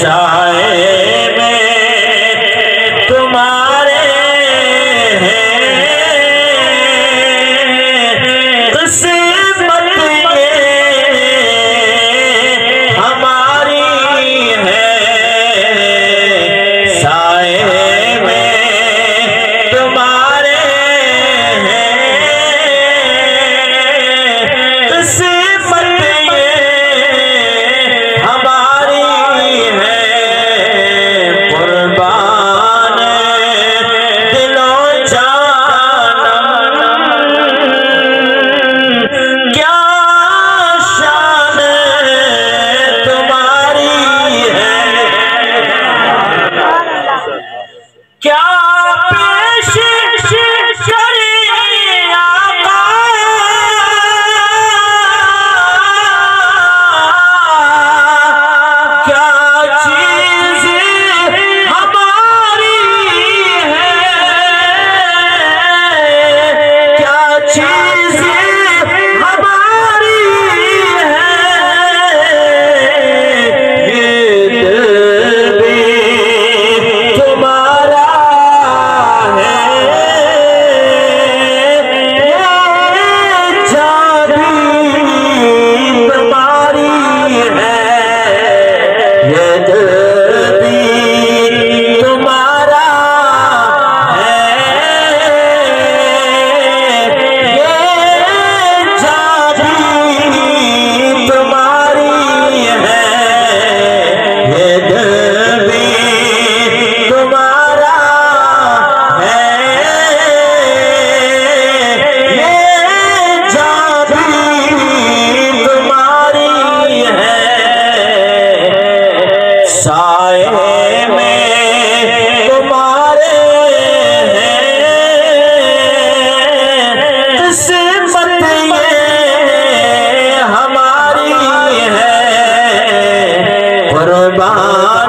साए में तुम्हारे हैं, किस्मत ये हमारी है। साए में तुम्हारे हैं, किस्मत ये हमारी है। कुर्बान दिलो जानम क्या शान तुम्हारी है, क्या पेश करें आका, क्या चीज़ हमारी है, क्या चीज़ हमारी है। ये दिल भी तुम्हारा है, ये जान भी तुम्हारी है। ये दिल भी तुम्हारा है, ये जान भी तुम्हारी है। ये दिल भी तुम्हारा है, ये जान भी तुम्हारी है। साए में तुम्हारे हैं, किस्मत ये हमारी है। कुर्बान